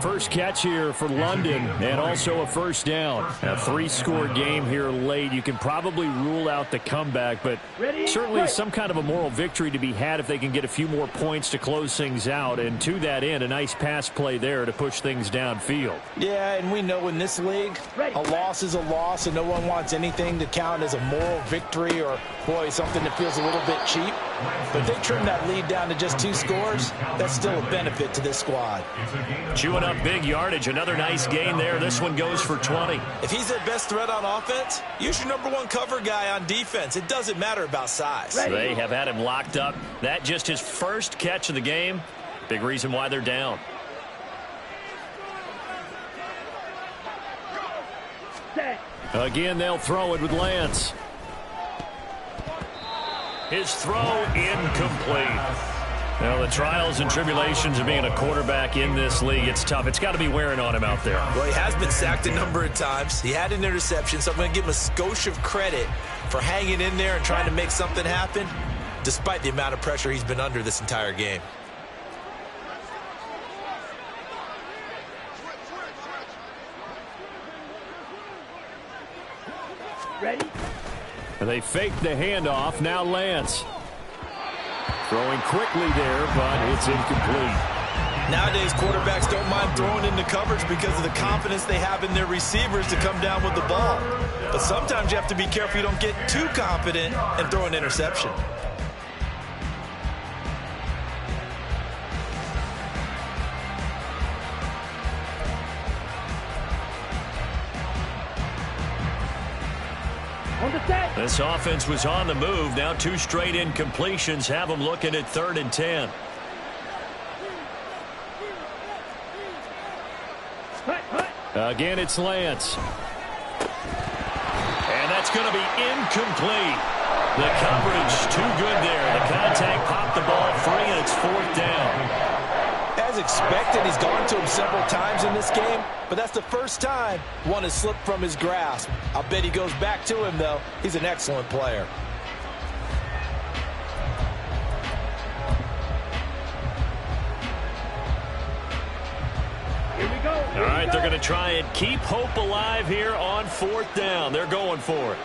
First catch here for London, and also a first down. A 3-score game here late. You can probably rule out the comeback, but certainly some kind of a moral victory to be had if they can get a few more points to close things out. And to that end, a nice pass play there to push things downfield. Yeah, and we know in this league, a loss is a loss, and no one wants anything to count as a moral victory or, boy, something that feels a little bit cheap. But they trim that lead down to just 2 scores. That's still a benefit to this squad. Chewing up big yardage. Another nice gain there. This one goes for 20. If he's their best threat on offense, use your #1 cover guy on defense. It doesn't matter about size. They have had him locked up. That just his first catch of the game. Big reason why they're down. Set. Again, they'll throw it with Lance. His throw incomplete. Now, the trials and tribulations of being a quarterback in this league, it's tough. It's got to be wearing on him out there. Well, he has been sacked a number of times. He had an interception, so I'm going to give him a skosh of credit for hanging in there and trying to make something happen, despite the amount of pressure he's been under this entire game. Ready. And they fake the handoff. Now Lance. Throwing quickly there, but it's incomplete. Nowadays, quarterbacks don't mind throwing into coverage because of the confidence they have in their receivers to come down with the ball. But sometimes you have to be careful you don't get too confident and throw an interception. This offense was on the move. Now 2 straight incompletions have them looking at 3rd and 10. Again, it's Lance. And that's going to be incomplete. The coverage too good there. The contact popped the ball free, and it's 4th down. As expected, he's gone to him several times in this game, but that's the first time one has slipped from his grasp. I'll bet he goes back to him, though. He's an excellent player. Here we go. All right, they're going to try and keep hope alive here on 4th down. They're going for it.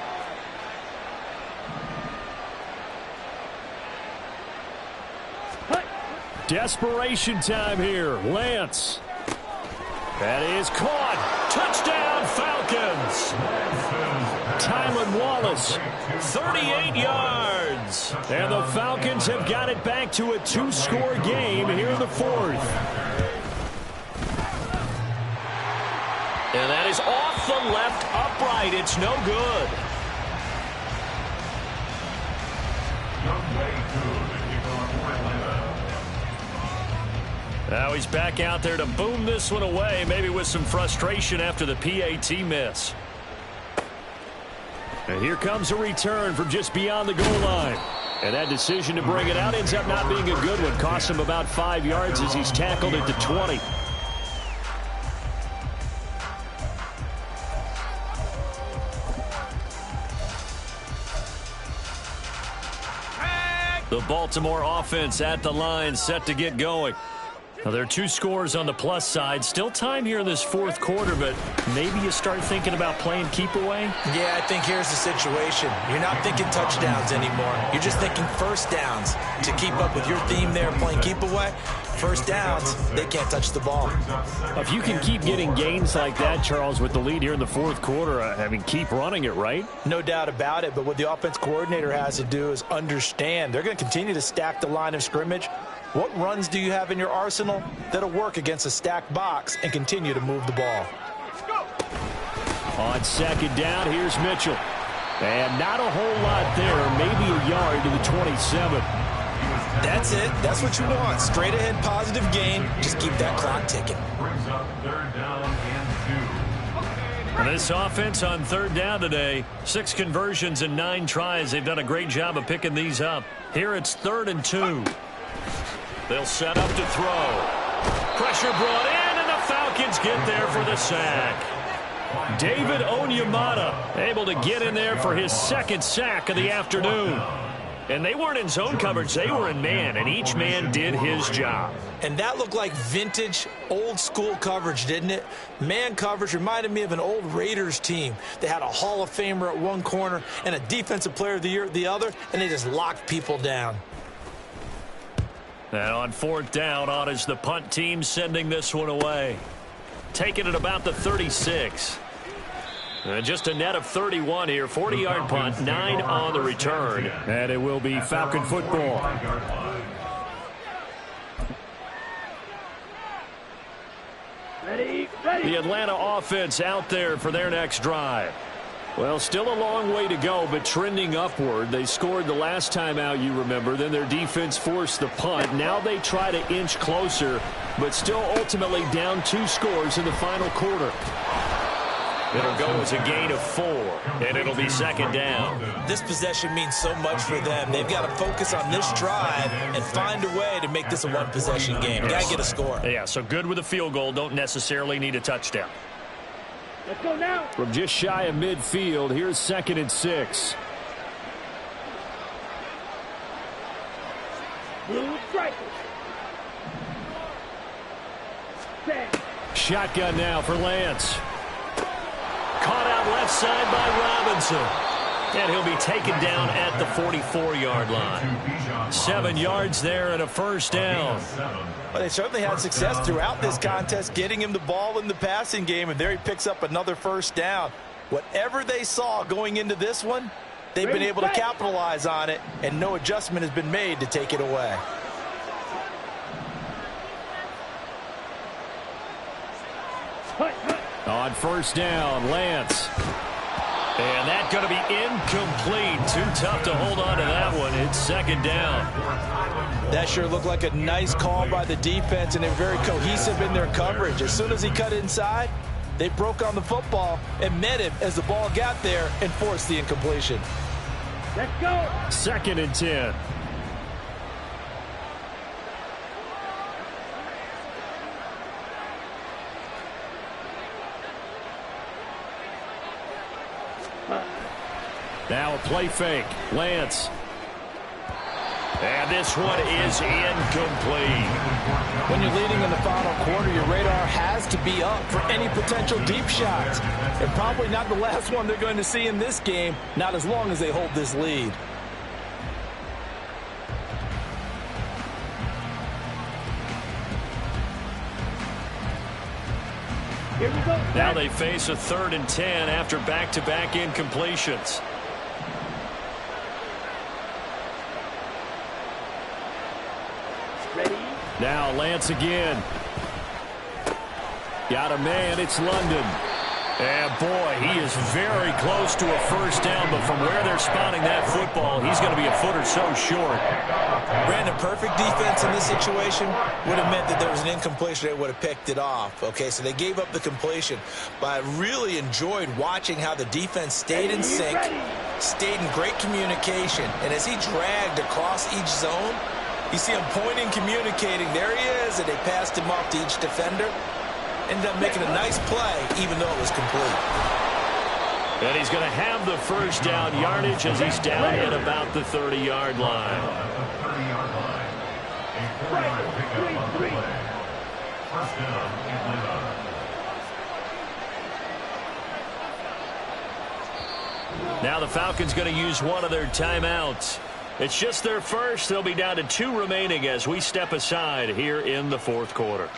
Desperation time here. Lance. That is caught. Touchdown, Falcons. Tylan Wallace, 38 yards. And the Falcons have got it back to a 2-score game here in the 4th. And that is off the left upright. It's no good. Now he's back out there to boom this one away, maybe with some frustration after the PAT miss. And here comes a return from just beyond the goal line. And that decision to bring it out ends up not being a good one. Cost him about 5 yards as he's tackled at the 20. The Baltimore offense at the line, set to get going. Well, there are 2 scores on the plus side. Still time here in this fourth quarter, but maybe you start thinking about playing keep away? Yeah, I think here's the situation. You're not thinking touchdowns anymore. You're just thinking first downs. To keep up with your theme there, playing keep away, first downs, they can't touch the ball. If you can keep getting gains like that, Charles, with the lead here in the fourth quarter, I mean, keep running it, right? No doubt about it, but what the offense coordinator has to do is understand. They're going to continue to stack the line of scrimmage. What runs do you have in your arsenal that'll work against a stacked box and continue to move the ball? On second down, here's Mitchell. And not a whole lot there, maybe a yard to the 27. That's it. That's what you want. Straight ahead positive gain. Just keep that clock ticking. Brings up 3rd down and 2. And this offense on 3rd down today, 6 conversions and 9 tries. They've done a great job of picking these up. Here it's 3rd and 2. They'll set up to throw. Pressure brought in, and the Falcons get there for the sack. David Onyemata able to get in there for his 2nd sack of the afternoon. And they weren't in zone coverage. They were in man, and each man did his job. And that looked like vintage, old-school coverage, didn't it? Man coverage reminded me of an old Raiders team. They had a Hall of Famer at one corner and a Defensive Player of the Year at the other, and they just locked people down. And on 4th down, on is the punt team sending this one away. Taking it about the 36. And just a net of 31 here. 40-yard punt, 9 on the return. And it will be Falcon football. Ready. The Atlanta offense out there for their next drive. Well, still a long way to go, but trending upward. They scored the last time out, you remember. Then their defense forced the punt. Now they try to inch closer, but still ultimately down 2 scores in the final quarter. It'll go as a gain of 4, and it'll be 2nd down. This possession means so much for them. They've got to focus on this drive and find a way to make this a one-possession game. Got to get a score. Yeah, so good with a field goal. Don't necessarily need a touchdown. Let's go now. From just shy of midfield, here's 2nd and 6. Blue strikers. Set. Shotgun now for Lance. Caught out left side by Robinson. And he'll be taken down at the 44-yard line. 7 yards there and a first down. Well, they certainly had success throughout this contest getting him the ball in the passing game, and there he picks up another first down. Whatever they saw going into this one, they've been able to capitalize on it, and no adjustment has been made to take it away. On first down, Lance. And that's going to be incomplete. Too tough to hold on to that one. It's 2nd down. That sure looked like a nice call by the defense, and they're very cohesive in their coverage. As soon as he cut inside, they broke on the football and met him as the ball got there and forced the incompletion. Let's go. 2nd and 10. Now a play fake. Lance. And this one is incomplete. When you're leading in the final quarter, your radar has to be up for any potential deep shots. And probably not the last one they're going to see in this game, not as long as they hold this lead. Here we go. Now they face a 3rd and 10 after back-to-back incompletions. Ready. Now Lance again. Got a man. It's London. And boy, he is very close to a first down, but from where they're spotting that football, he's going to be a foot or so short. Brandon, perfect defense in this situation would have meant that there was an incompletion. They would have picked it off. Okay, so they gave up the completion. But I really enjoyed watching how the defense stayed in sync, stayed in great communication. And as he dragged across each zone, you see him pointing, communicating. There he is, and they passed him off to each defender. Ended up making a nice play, even though it was complete. And he's going to have the first down yardage as he's down at about the 30-yard line. First down, Atlanta. Now the Falcons going to use one of their timeouts. It's just their first. They'll be down to 2 remaining as we step aside here in the fourth quarter.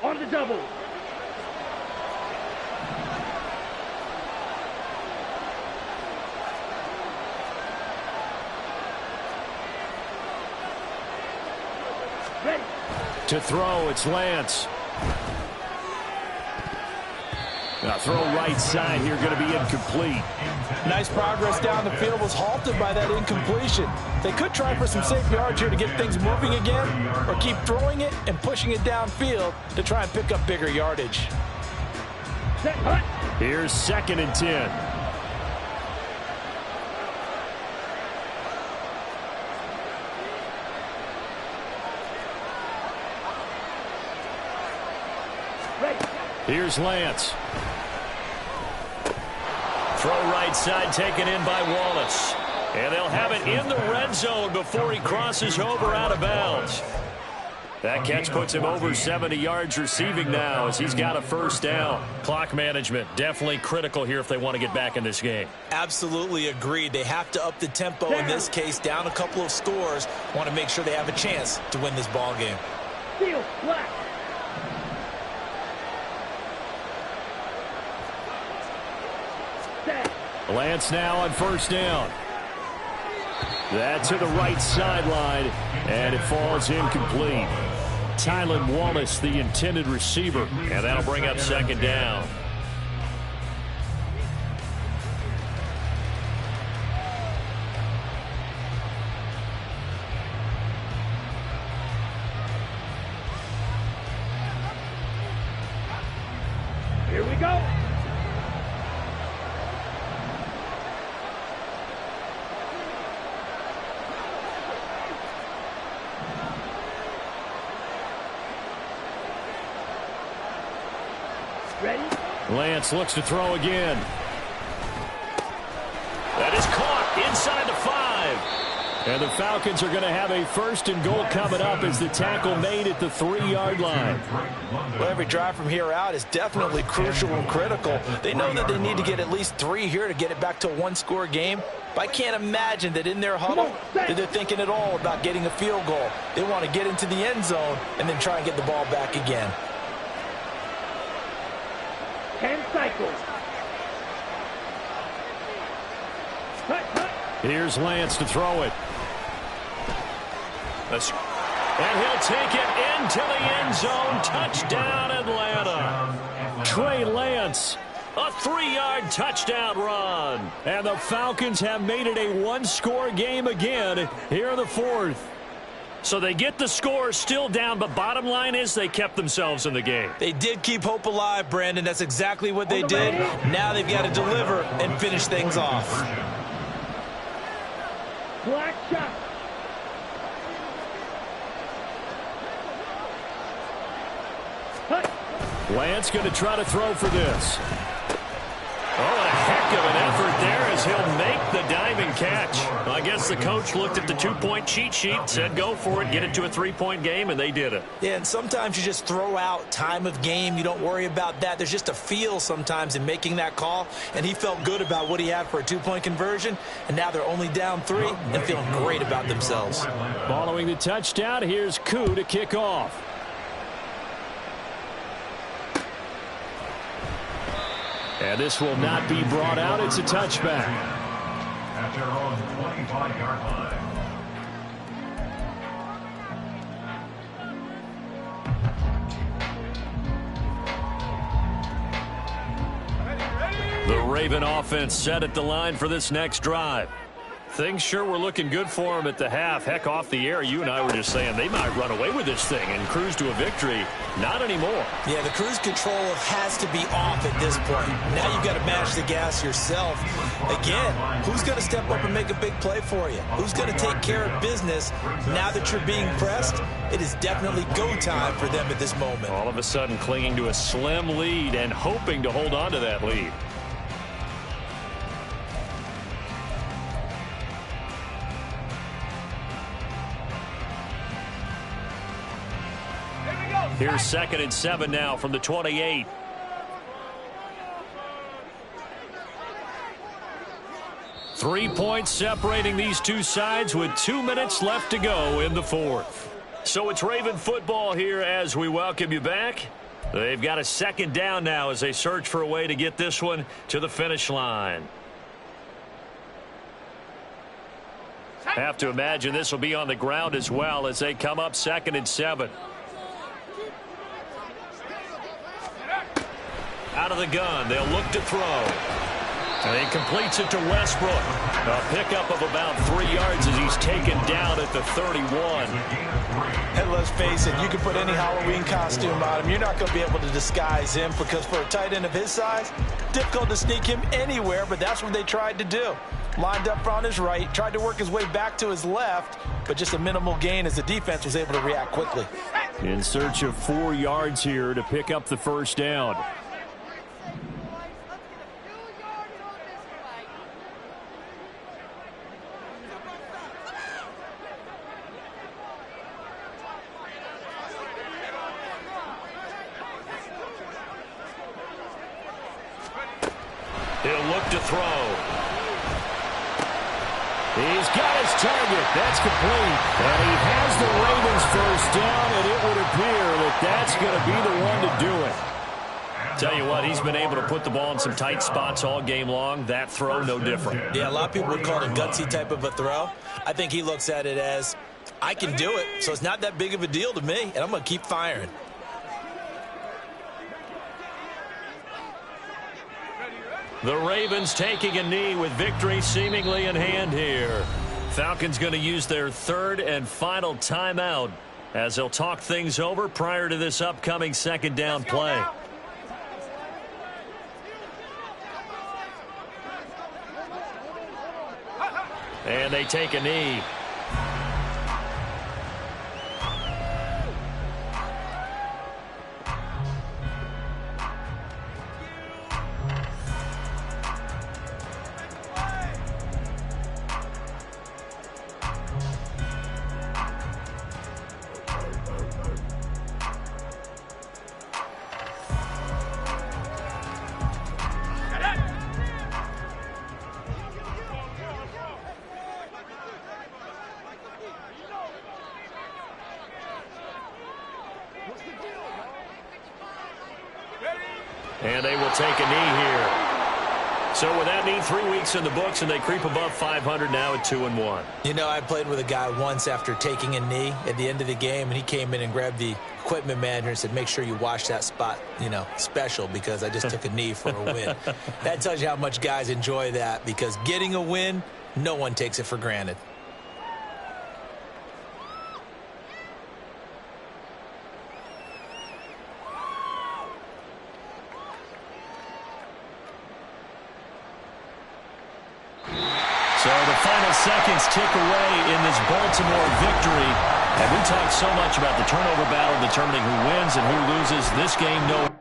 On the double. Ready. To throw, it's Lance. Now throw right side here, going to be incomplete. Nice progress down the field, was halted by that incompletion. They could try for some safe yards here to get things moving again, or keep throwing it and pushing it downfield to try and pick up bigger yardage. Set, hut. Here's 2nd and 10. Ready. Here's Lance. Throw right side taken in by Wallace. And they'll have it in the red zone before he crosses over out of bounds. That catch puts him over 70 yards receiving now as he's got a first down. Clock management definitely critical here if they want to get back in this game. Absolutely agreed. They have to up the tempo in this case, down a couple of scores. Want to make sure they have a chance to win this ball game. Steal, black. Set. Lance now on first down. That to the right sideline, and it falls incomplete. Tylan Wallace, the intended receiver. And that'll bring up 2nd down. Here we go. Ready? Lance looks to throw again. That is caught inside the 5. And the Falcons are going to have a 1st and goal coming up as the tackle made at the 3-yard line. Well, every drive from here out is definitely crucial and critical. They know that they need to get at least 3 here to get it back to a 1-score game. But I can't imagine that in their huddle that they're thinking at all about getting a field goal. They want to get into the end zone and then try and get the ball back again. 10 cycles. Hut, hut. Here's Lance to throw it. And he'll take it into the end zone. Touchdown, Atlanta. Trey Lance. A 3-yard touchdown run. And the Falcons have made it a 1-score game again here in the 4th. So they get the score still down, but bottom line is they kept themselves in the game. They did keep hope alive, Brandon. That's exactly what they did. Now they've got to deliver and finish things off. Black shot. Hut. Lance going to try to throw for this. Oh, and a heck of an effort there as he'll make the diving catch. Well, I guess the coach looked at the 2-point cheat sheet, said go for it, get it to a 3-point game, and they did it. Yeah, and sometimes you just throw out time of game. You don't worry about that. There's just a feel sometimes in making that call, and he felt good about what he had for a 2-point conversion, and now they're only down 3 and feeling great about themselves. Following the touchdown, here's Koo to kick off. And this will not be brought out. It's a touchback. At their own 25-yard line. The Raven offense set at the line for this next drive. Things sure were looking good for him at the half. Heck, off the air, you and I were just saying they might run away with this thing and cruise to a victory. Not anymore. Yeah, the cruise control has to be off at this point. Now you've got to mash the gas yourself. Again, who's going to step up and make a big play for you? Who's going to take care of business now that you're being pressed? It is definitely go time for them at this moment. All of a sudden clinging to a slim lead and hoping to hold on to that lead. Here's 2nd and 7 now from the 28. Three points separating these two sides with 2 minutes left to go in the fourth. So it's Raven football here as we welcome you back. They've got a 2nd down now as they search for a way to get this one to the finish line. Have to imagine this will be on the ground as well as they come up 2nd and 7. Out of the gun, they'll look to throw. And he completes it to Westbrook. A pickup of about 3 yards as he's taken down at the 31. And let's face it, you can put any Halloween costume on him. You're not going to be able to disguise him because for a tight end of his size, difficult to sneak him anywhere, but that's what they tried to do. Lined up on his right, tried to work his way back to his left, but just a minimal gain as the defense was able to react quickly. In search of 4 yards here to pick up the first down. He'll look to throw. He's got his target. That's complete. And he has the Ravens first down, and it would appear that that's going to be the one to do it. Tell you what, he's been able to put the ball in some tight spots all game long. That throw, no different. Yeah, a lot of people would call it a gutsy type of a throw. I think he looks at it as, I can do it, so it's not that big of a deal to me, and I'm going to keep firing. The Ravens taking a knee with victory seemingly in hand here. Falcons going to use their 3rd and final timeout as they'll talk things over prior to this upcoming 2nd down play. And they take a knee. And they will take a knee here. So with that knee, 3 weeks in the books, and they creep above 500 now at 2-1. You know, I played with a guy once after taking a knee at the end of the game, and he came in and grabbed the equipment manager and said, make sure you wash that spot, you know, special, because I just took a knee for a win. That tells you how much guys enjoy that, because getting a win, no one takes it for granted. So the final seconds tick away in this Baltimore victory. And we talk so much about the turnover battle determining who wins and who loses. This game, no.